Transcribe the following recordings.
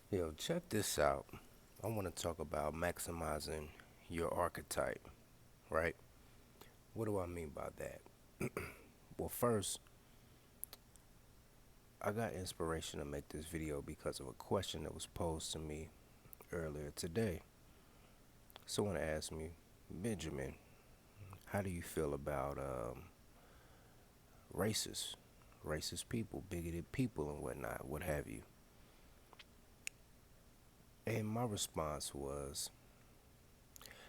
Yo, check this out. I want to talk about maximizing your archetype, right? What do I mean by that? Well, first, I got inspiration to make this video because of a question that was posed to me earlier today. Someone asked me, Benjamin, how do you feel about racist, racist people, bigoted people, and whatnot, what have you? And my response was,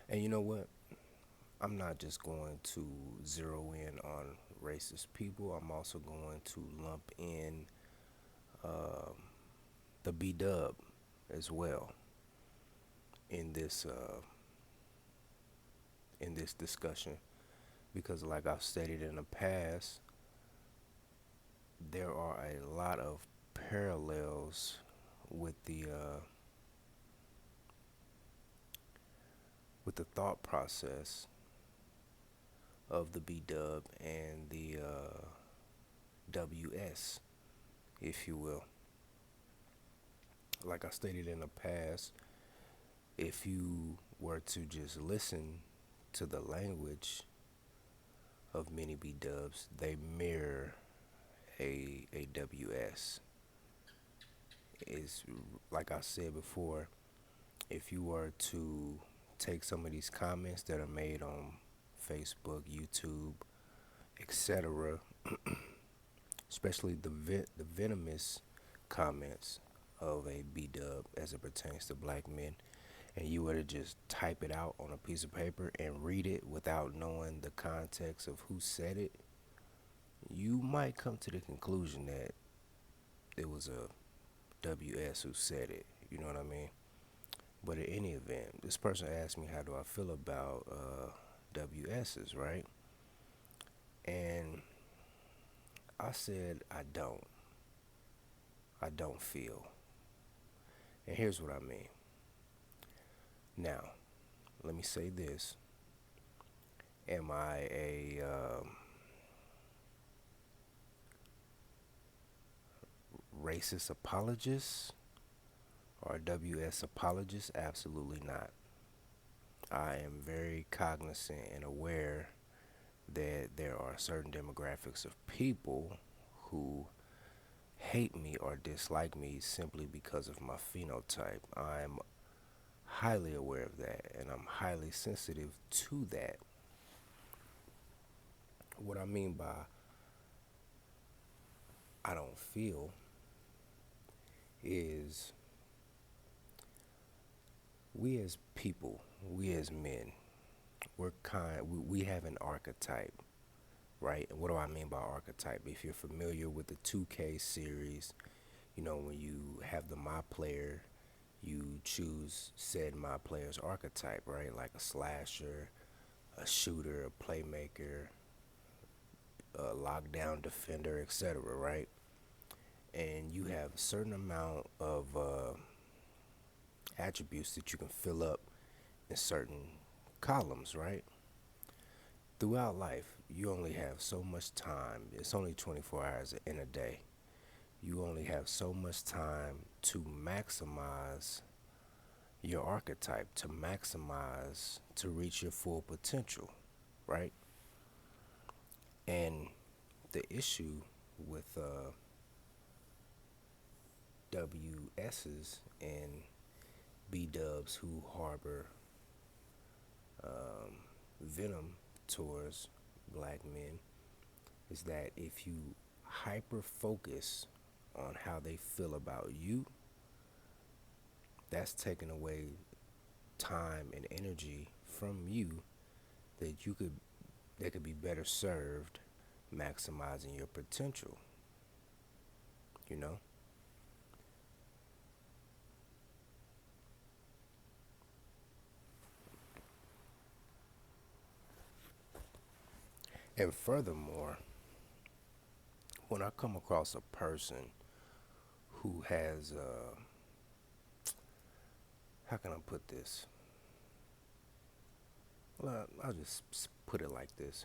and you know what? I'm not just going to zero in on racist people. I'm also going to lump in um, the B Dub as well in this discussion because, like I've stated in the past, there are a lot of parallels with the thought process of the B Dub and the WS, if you will. Like I stated in the past, if you were to just listen to the language of many B Dubs, they mirror a WS. Is like I said before, if you were to take some of these comments that are made on Facebook, YouTube, etc., especially the venomous comments of a B Dub as it pertains to black men, and you were to just type it out on a piece of paper and read it without knowing the context of who said it, you might come to the conclusion that it was a WS who said it. You know what I mean? But in any event, this person asked me how do I feel about WSs, right? And I said I don't. I don't feel. And here's what I mean. Now, let me say this. Am I a racist apologist or a WS apologist? Absolutely not. I am very cognizant and aware that there are certain demographics of people who hate me or dislike me simply because of my phenotype. I'm highly aware of that and I'm highly sensitive to that. What I mean by I don't feel is we as people, we as men, we have an archetype, right? And what do I mean by archetype? If you're familiar with the 2K series, you know, when you have the my player, you choose said my player's archetype, right? Like a slasher, a shooter, a playmaker, a lockdown defender, etc., right? And you have a certain amount of attributes that you can fill up in certain columns, right? Throughout life, you only have so much time. It's only 24 hours in a day. You only have so much time to maximize your archetype, to maximize, to reach your full potential, right? And the issue with WSs and B dubs who harbor venom towards black men is that if you hyper focus on how they feel about you, that's taking away time and energy from you that could be better served maximizing your potential, you know? And furthermore, when I come across a person who has how can I put this? Well, I'll just put it like this.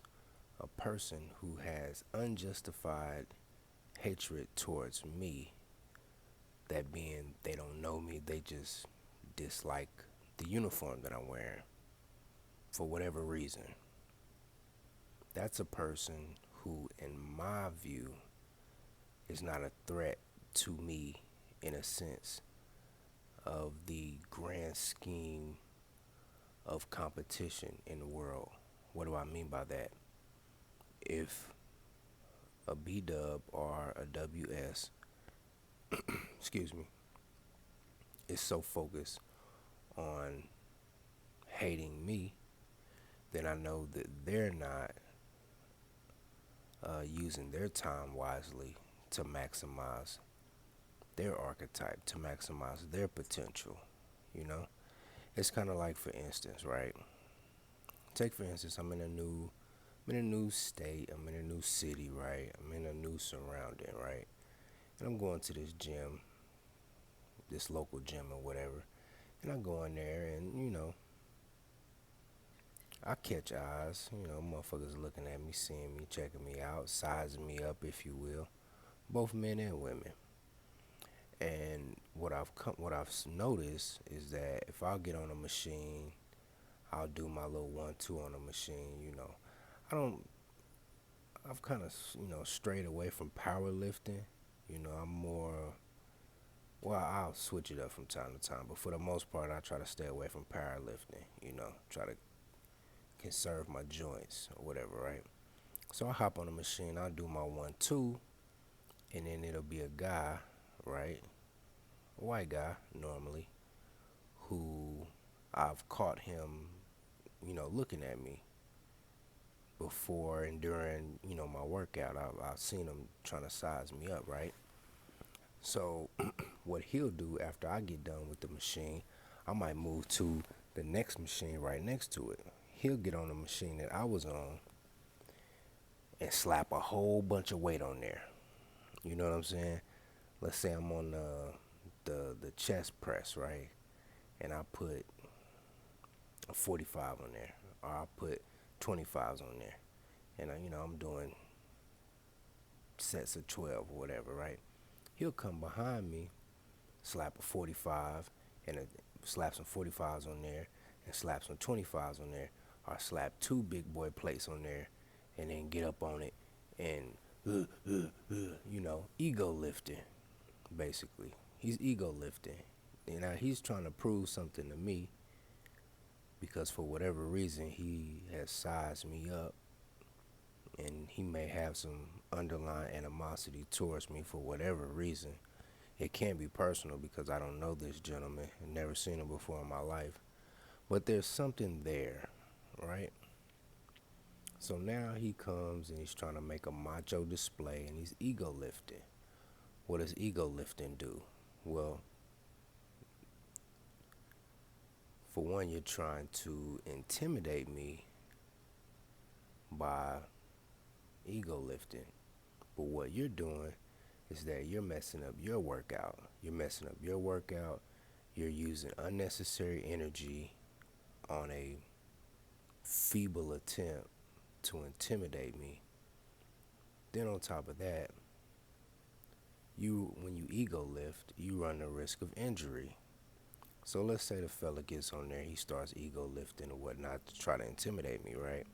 A person who has unjustified hatred towards me That being, they don't know me, they just dislike the uniform that I'm wearing for whatever reason. That's a person who, in my view, is not a threat to me in a sense of the grand scheme of competition in the world. What do I mean by that? If a B dub or a WS, excuse me, is so focused on hating me, then I know that they're not using their time wisely to maximize their archetype, to maximize their potential. You know, it's kind of like, for instance, right? Take for instance, I'm in a new state, I'm in a new city, right? I'm in a new surrounding, right? And I'm going to this gym, this local gym or whatever, and I go in there and I catch eyes, motherfuckers looking at me, seeing me, checking me out, sizing me up, if you will, both men and women. And what I've noticed is that if I get on a machine, I'll do my little 1-2 on the machine. I don't. I've kind of strayed away from powerlifting. I'm more. Well, I'll switch it up from time to time, but for the most part, I try to stay away from powerlifting. Try to conserve my joints or whatever, right? So I hop on the machine, I'll do my 1-2, and then it'll be a guy, right? A white guy, normally, who I've caught him, looking at me before and during, my workout. I've seen him trying to size me up, right? So what he'll do after I get done with the machine, I might move to the next machine right next to it. He'll get on the machine that I was on and slap a whole bunch of weight on there. You know what I'm saying? Let's say I'm on the chest press, right? And I put a 45 on there, or I put 25s on there, and I'm doing sets of 12 or whatever, right? He'll come behind me, slap a 45, and slap some 45s on there, and slap some 25s on there, or slap two big boy plates on there, and then get up on it and ego lifting, basically. He's ego lifting. Now he's trying to prove something to me because for whatever reason he has sized me up, and he may have some underlying animosity towards me for whatever reason. It can't be personal because I don't know this gentleman and never seen him before in my life. But there's something there, right? So now he comes and he's trying to make a macho display and he's ego lifting. What does ego lifting do? Well, for one, you're trying to intimidate me by ego lifting. But what you're doing is that you're messing up your workout. You're messing up your workout. You're using unnecessary energy on a feeble attempt to intimidate me. Then on top of that, when you ego lift, you run the risk of injury. So let's say the fella gets on there, he starts ego lifting or whatnot to try to intimidate me, right?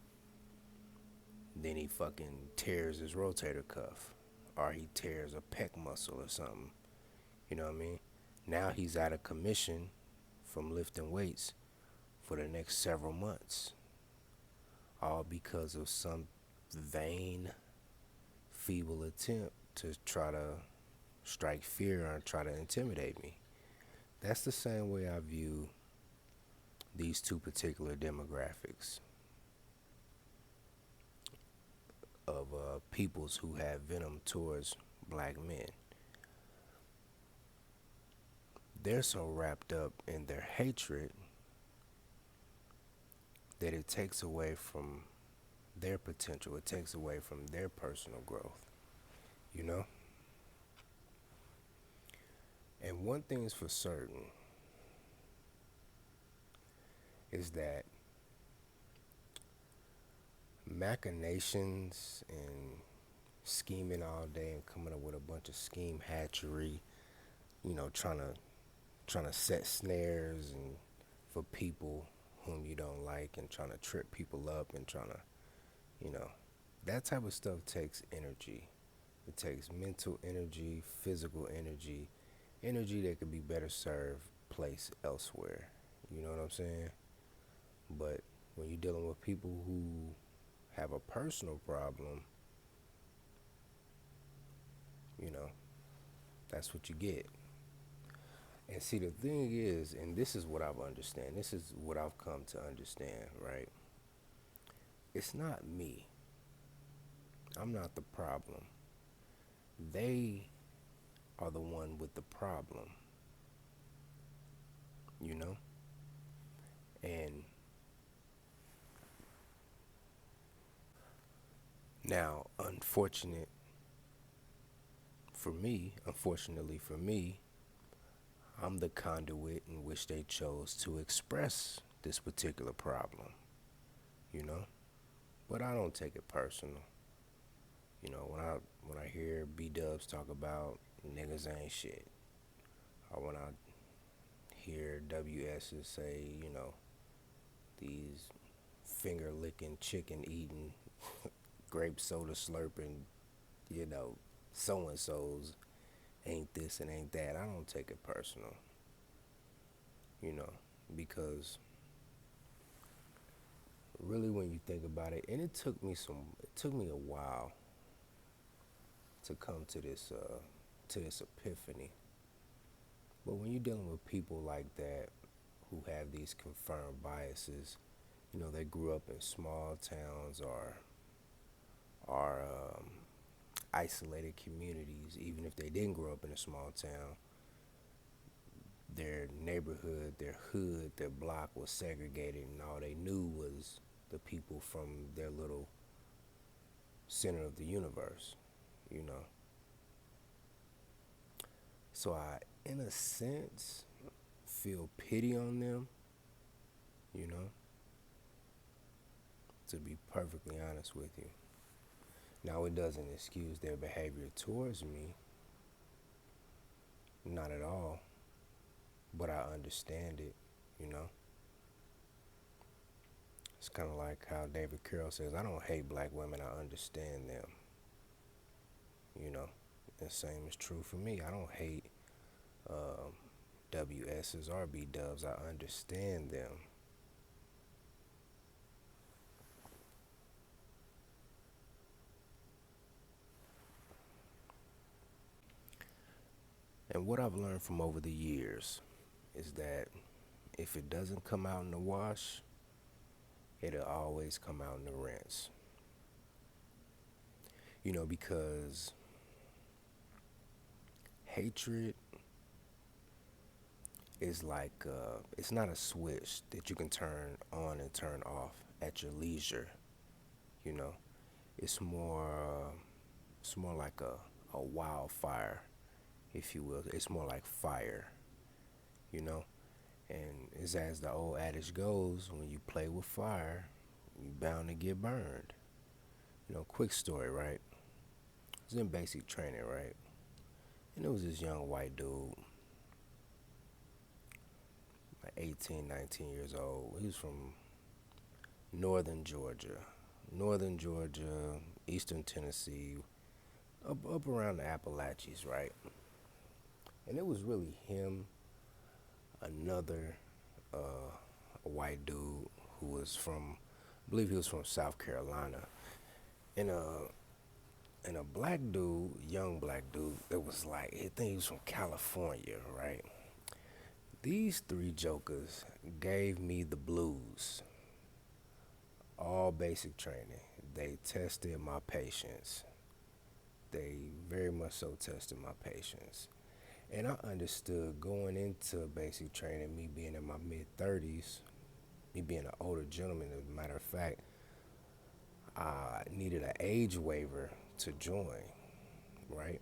Then he fucking tears his rotator cuff, or he tears a pec muscle or something. You know what I mean? Now he's out of commission from lifting weights for the next several months, all because of some vain, feeble attempt to try to strike fear or try to intimidate me. That's the same way I view these two particular demographics of peoples who have venom towards black men. They're so wrapped up in their hatred that it takes away from their potential. It takes away from their personal growth, you know? And one thing's for certain is that machinations and scheming all day and coming up with a bunch of scheme hatchery trying to set snares and for people whom you don't like and trying to trip people up and trying to, you know, that type of stuff takes energy. It takes mental energy, physical energy, energy that could be better served placed elsewhere. You know what I'm saying? But when you're dealing with people who have a personal problem, you know, that's what you get. And see, the thing is, and this is what I've understand. This is what I've come to understand, right? It's not me. I'm not the problem. They are the one with the problem, you know? And now, unfortunately for me, I'm the conduit in which they chose to express this particular problem, you know? But I don't take it personal. You know, when I hear B Dubs talk about niggas ain't shit, or when I hear WS's say, these finger licking, chicken eating, grape soda slurping, so and so's ain't this and ain't that, I don't take it personal, you know, because really when you think about it, and it took me a while to come to this epiphany. But when you're dealing with people like that who have these confirmed biases, they grew up in small towns or isolated communities. Even if they didn't grow up in a small town, their neighborhood, their hood, their block was segregated, and all they knew was the people from their little center of the universe, you know. So I, in a sense, feel pity on them, you know, to be perfectly honest with you. Now, it doesn't excuse their behavior towards me, not at all, but I understand it, you know. It's kind of like how David Carroll says, I don't hate black women, I understand them, you know. The same is true for me. I don't hate WS's or B Dubs, I understand them. And what I've learned from over the years is that if it doesn't come out in the wash, it'll always come out in the rinse. Because hatred is like, it's not a switch that you can turn on and turn off at your leisure, you know. It's it's more like a wildfire, if you will. It's more like fire, you know. And it's as the old adage goes, when you play with fire, you bound to get burned. Quick story, right? I was in basic training, right? And there was this young white dude, like 18, 19 years old. He was from northern Georgia. Northern Georgia, eastern Tennessee, up around the Appalachians, right? And it was really him, another white dude who was from, I believe he was from South Carolina, and a black dude, young black dude, that was like, I think he was from California, right? These three jokers gave me the blues, all basic training. They tested my patience. They very much so tested my patience. And I understood going into basic training, me being in my mid 30s, me being an older gentleman, as a matter of fact, I needed an age waiver to join, right?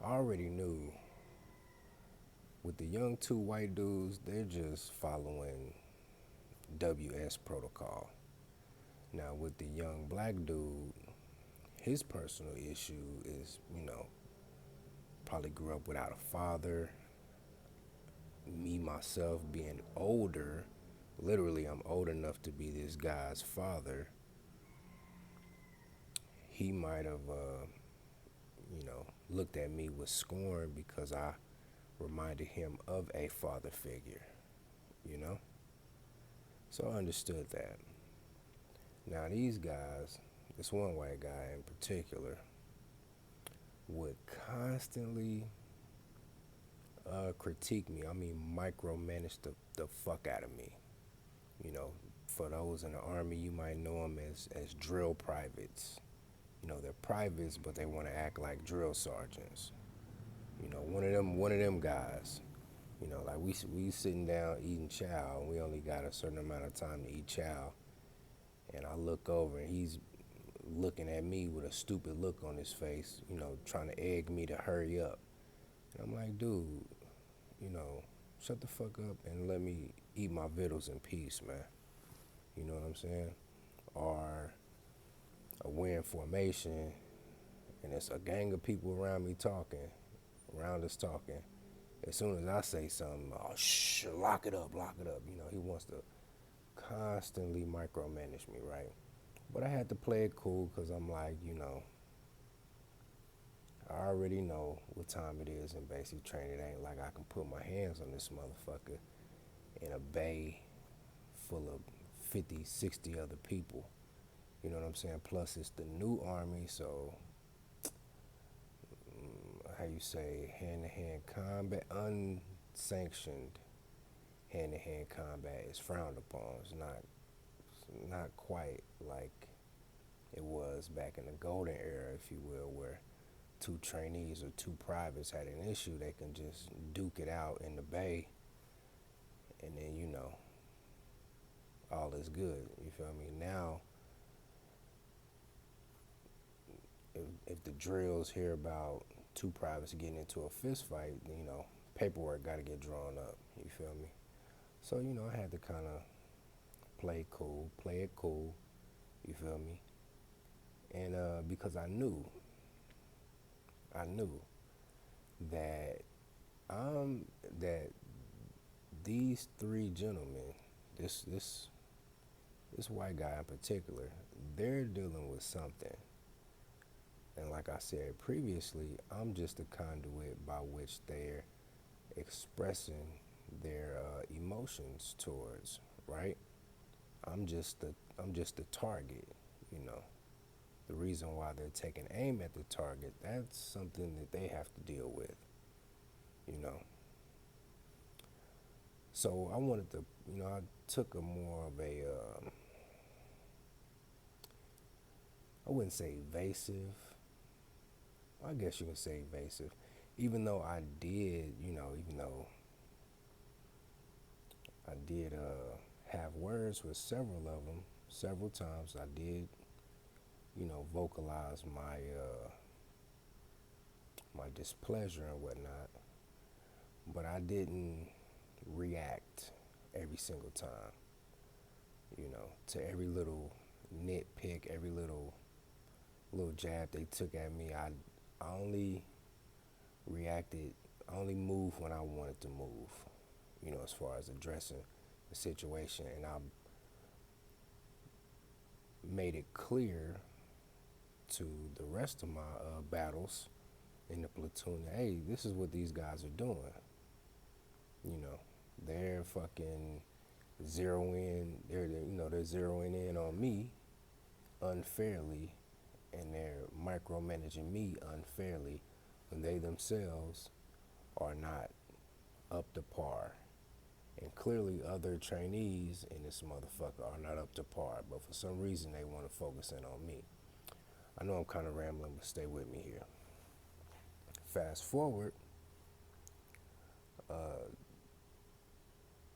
I already knew with the young two white dudes, they're just following WS protocol. Now, with the young black dude, his personal issue is, probably grew up without a father. Me, myself, being older, literally, I'm old enough to be this guy's father. He might have, looked at me with scorn because I reminded him of a father figure, you know? So I understood that. Now, these guys, this one white guy in particular, would constantly critique me. I mean, micromanage the fuck out of me. You know, for those in the army, you might know them as drill privates. You know, they're privates, but they want to act like drill sergeants. You know, one of them guys. You know, like we sitting down eating chow, and we only got a certain amount of time to eat chow. And I look over, and he's looking at me with a stupid look on his face. You know, trying to egg me to hurry up. And I'm like, dude, you know, shut the fuck up and let me eat my vittles in peace, man. You know what I'm saying? Or we're in formation, and it's a gang of people around me talking, around us talking. As soon as I say something, oh, shh, lock it up, lock it up. You know, he wants to constantly micromanage me, right? But I had to play it cool because I'm like, I already know what time it is in basic training. It ain't like I can put my hands on this motherfucker in a bay full of 50, 60 other people. You know what I'm saying? Plus, it's the new army, so how you say, hand-to-hand combat, unsanctioned hand-to-hand combat is frowned upon. It's not quite like it was back in the golden era, if you will, where two trainees or two privates had an issue, they can just duke it out in the bay, and then all is good. You feel me? Now, if the drills hear about two privates getting into a fist fight, paperwork got to get drawn up. You feel me? So I had to kind of play it cool. You feel me? And because I knew that that these three gentlemen, this white guy in particular, they're dealing with something. And like I said previously, I'm just a conduit by which they're expressing their emotions towards, right? I'm just the target, you know. The reason why they're taking aim at the target, that's something that they have to deal with, you know. So I wanted to, I took a more of a, I wouldn't say evasive. I guess you can say evasive. Even though I did, even though I did have words with several of them, several times I did, vocalize my displeasure and whatnot, but I didn't react every single time, to every little nitpick, every little jab they took at me. I only reacted, I only moved when I wanted to move, as far as addressing the situation, and I made it clear to the rest of my battles in the platoon, hey, this is what these guys are doing. They're fucking they're zeroing in on me unfairly, and they're micromanaging me unfairly when they themselves are not up to par. And clearly other trainees in this motherfucker are not up to par, but for some reason they want to focus in on me. I know I'm kind of rambling, but stay with me here. Fast forward,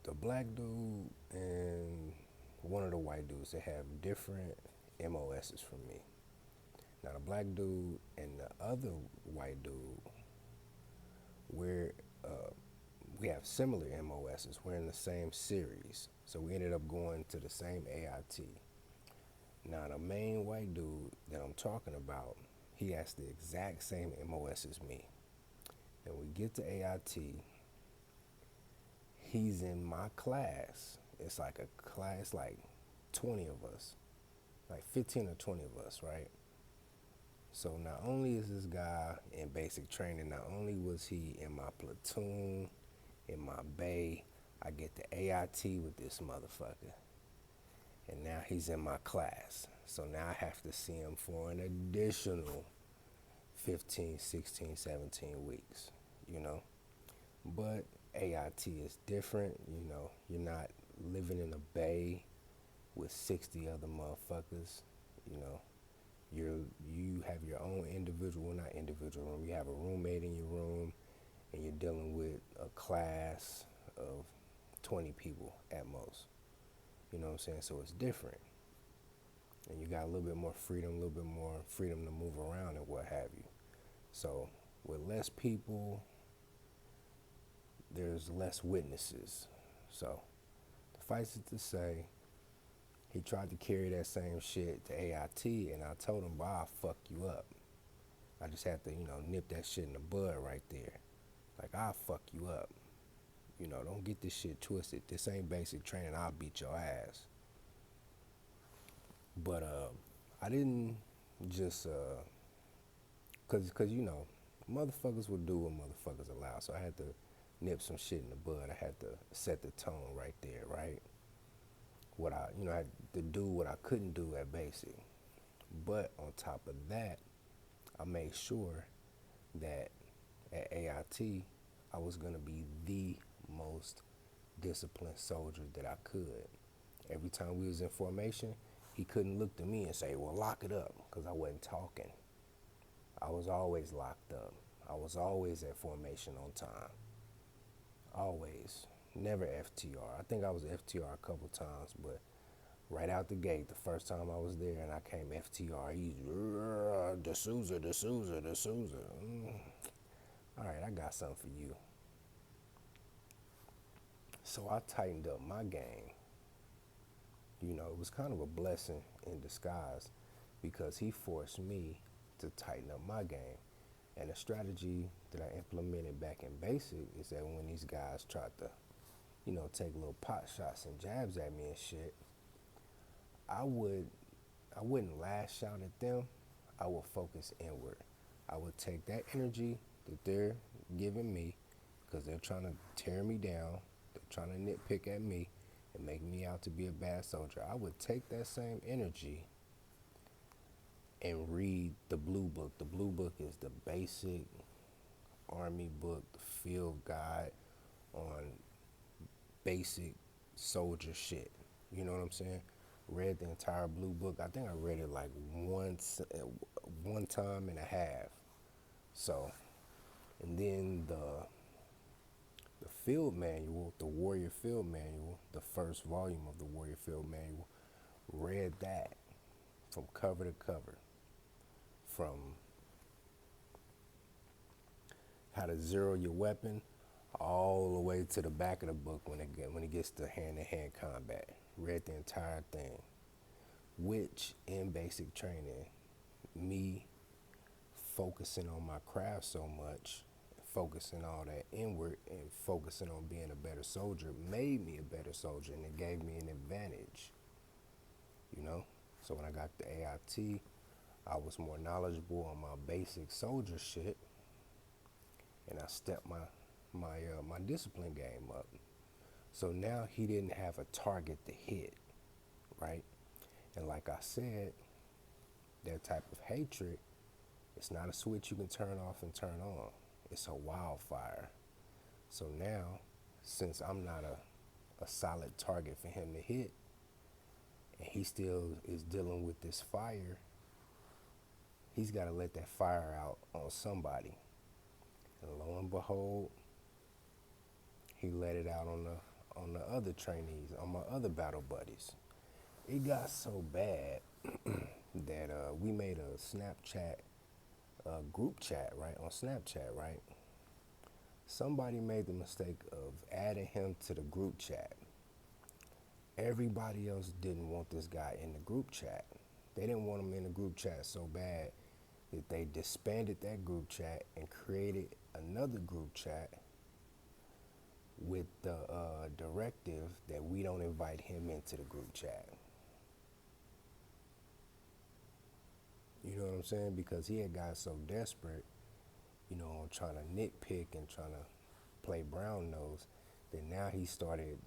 the black dude and one of the white dudes, they have different MOSs from me. Now the black dude and the other white dude, we're we have similar MOSs. We're in the same series, so we ended up going to the same AIT. Now the main white dude that I'm talking about, he has the exact same MOS as me. And we get to AIT, he's in my class. It's like a class, like 20 of us, like 15 or 20 of us, right? So not only is this guy in basic training, not only was he in my platoon, in my bay, I get the AIT with this motherfucker. And now he's in my class. So now I have to see him for an additional 15, 16, 17 weeks, you know? But AIT is different, you know? You're not living in a bay with 60 other motherfuckers, you know? You have your own individual, well, not individual room. You have a roommate in your room, and you're dealing with a class of 20 people at most. You know what I'm saying? So it's different. And you got a little bit more freedom to move around and what have you. So with less people, there's less witnesses. So suffice it to say, he tried to carry that same shit to AIT, and I told him, "Boy, I'll fuck you up." I just had to, nip that shit in the bud right there. Like, I'll fuck you up. Don't get this shit twisted. This ain't basic training. I'll beat your ass. But I didn't just, cause motherfuckers will do what motherfuckers allow. So I had to nip some shit in the bud. I had to set the tone right there, right? I had to do what I couldn't do at basic. But on top of that, I made sure that at AIT, I was gonna be the most disciplined soldier that I could. Every time we was in formation, he couldn't look to me and say, "Well, lock it up," because I wasn't talking. I was always locked up. I was always at formation on time. Always. Never FTR. I think I was FTR a couple times, but right out the gate, the first time I was there and I came FTR, he's D'Souza. All right, I got something for you. So I tightened up my game. It was kind of a blessing in disguise because he forced me to tighten up my game. And the strategy that I implemented back in basic is that when these guys tried to, take little pot shots and jabs at me and shit, I wouldn't lash out at them. I would focus inward. I would take that energy that they're giving me because they're trying to tear me down. They're trying to nitpick at me and make me out to be a bad soldier. I would take that same energy and read the blue book. The blue book is the basic army book, the field guide on basic soldier shit. You know what I'm saying? Read the entire blue book. I think I read it like one time and a half. So, and then the field manual, the Warrior Field Manual, the first volume of the Warrior Field Manual, read that from cover to cover, from how to zero your weapon all the way to the back of the book when it gets to hand-to-hand combat. Read the entire thing, which in basic training, me focusing on my craft so much, focusing all that inward and focusing on being a better soldier made me a better soldier, and it gave me an advantage, So when I got to AIT, I was more knowledgeable on my basic soldier shit, and I stepped my discipline game up. So now he didn't have a target to hit, right? And like I said, that type of hatred, it's not a switch you can turn off and turn on. It's a wildfire. So now, since I'm not a solid target for him to hit, and he still is dealing with this fire, he's got to let that fire out on somebody. And lo and behold, he let it out on the other trainees, on my other battle buddies. It got so bad that we made a Snapchat group chat, right, on Snapchat, right? Somebody made the mistake of adding him to the group chat. Everybody else didn't want this guy in the group chat. They didn't want him in the group chat so bad that they disbanded that group chat and created another group chat with the directive that we don't invite him into the group chat. You know what I'm saying? Because he had got so desperate, trying to nitpick and trying to play brown nose, that now he started,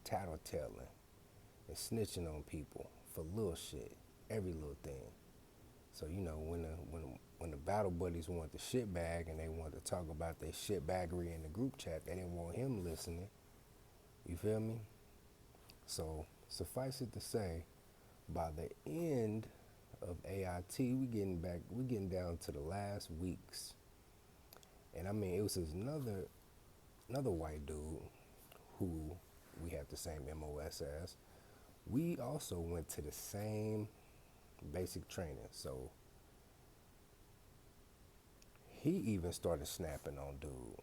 tattletelling and snitching on people for little shit, every little thing. So when the battle buddies want the shit bag and they want to talk about their shit baggery in the group chat, they didn't want him listening. You feel me? So suffice it to say, by the end of AIT, we getting down to the last weeks, and I mean it was this another white dude who we had the same MOS as. We also went to the same basic training, so he even started snapping on dude.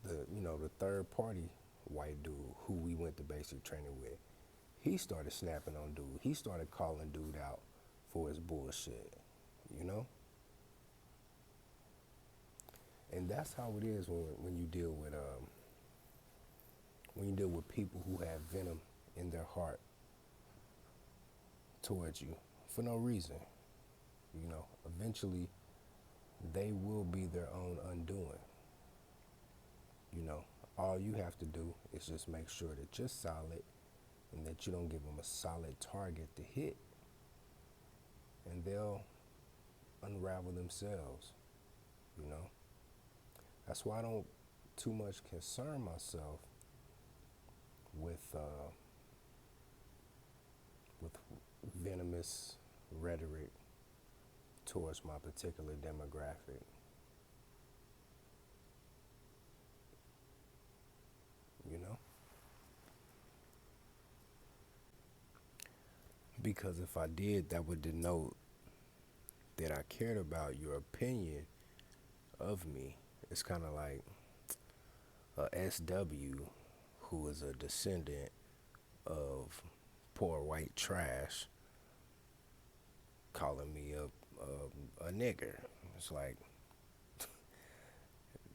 The third party white dude who we went to basic training with, he started snapping on dude. He started calling dude out for his bullshit, you know? And that's how it is when you deal with people who have venom in their heart towards you for no reason. Eventually they will be their own undoing. All you have to do is just make sure that you're solid and that you don't give them a solid target to hit, and they'll unravel themselves. That's why I don't too much concern myself with venomous rhetoric towards my particular demographic. you know? Because if I did, that would denote that I cared about your opinion of me. It's kind of like a SW who is a descendant of poor white trash calling me a nigger. It's like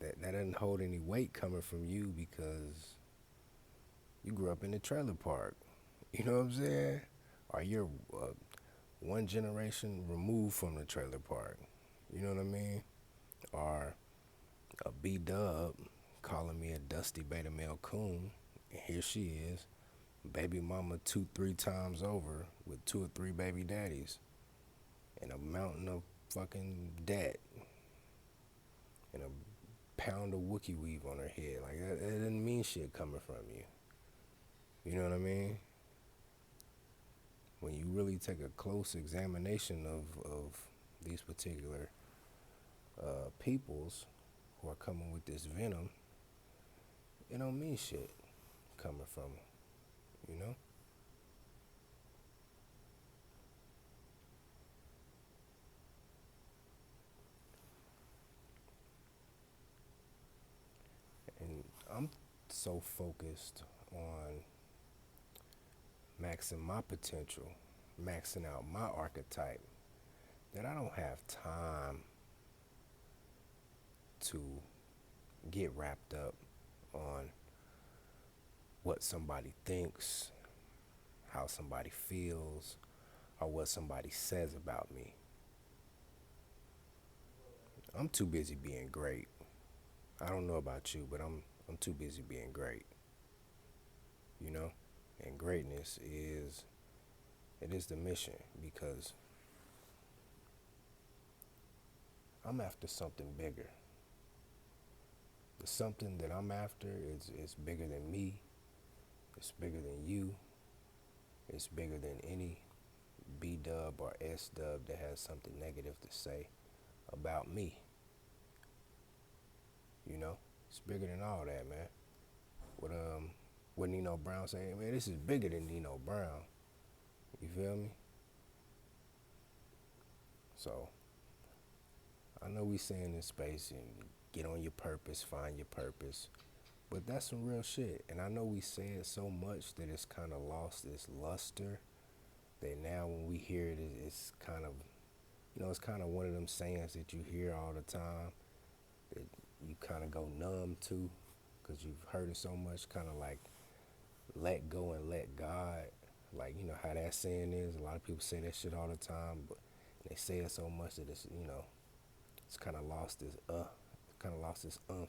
that doesn't hold any weight coming from you because you grew up in the trailer park. You know what I'm saying? Or you're one generation removed from the trailer park. You know what I mean? Or a B-dub calling me a dusty beta male coon, and here she is, baby mama 2-3 times over with 2 or 3 baby daddies and a mountain of fucking debt and a pound of Wookiee weave on her head. Like that doesn't mean shit coming from you. You know what I mean? When you really take a close examination of these particular peoples who are coming with this venom, it don't mean shit coming from them, you know? And I'm so focused on maxing my potential, maxing out my archetype, that I don't have time to get wrapped up on what somebody thinks, how somebody feels, or what somebody says about me. I'm too busy being great. I don't know about you, but I'm too busy being great. You know? And greatness is the mission, because I'm after something bigger. The something that I'm after is bigger than me. It's bigger than you. It's bigger than any B-dub or S-dub that has something negative to say about me. You know? It's bigger than all that, man. What Nino Brown say, man, this is bigger than Nino Brown. You feel me? So, I know we saying in space and get on your purpose, find your purpose, but that's some real shit. And I know we say it so much that it's kind of lost its luster, that now when we hear it, it's kind of It's kind of one of them sayings that you hear all the time that you kind of go numb to because you've heard it so much, kind of like let go and let God. Like, how that saying is. A lot of people say that shit all the time, but they say it so much that it's kind of lost its umph.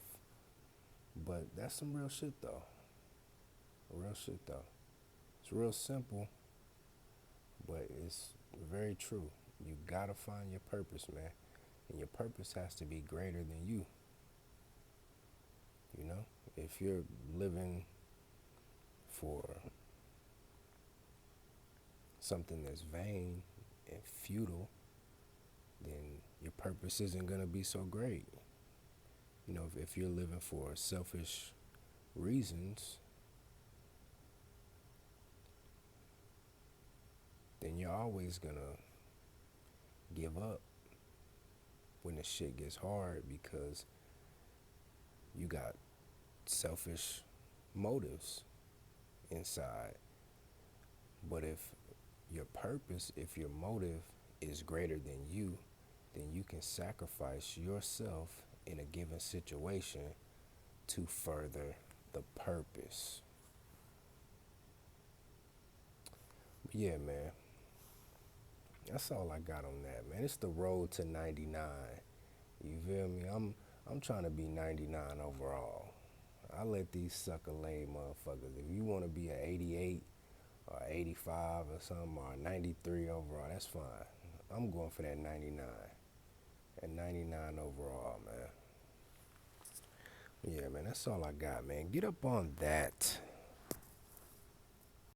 But that's some real shit though. Real shit though. It's real simple, but it's very true. You gotta find your purpose, man. And your purpose has to be greater than you. You know? If you're living for something that's vain and futile, then your purpose isn't gonna be so great. If you're living for selfish reasons, then you're always gonna give up when the shit gets hard because you got selfish motives inside. But if your motive is greater than you, then you can sacrifice yourself in a given situation to further the purpose. But yeah, man, that's all I got on that, man. It's the road to 99. You feel me? I'm trying to be 99 overall. I let these sucker lame motherfuckers. If you want to be an 88 or 85 or something or 93 overall, that's fine. I'm going for that 99. At 99 overall, man. Yeah, man, that's all I got, man. Get up on that.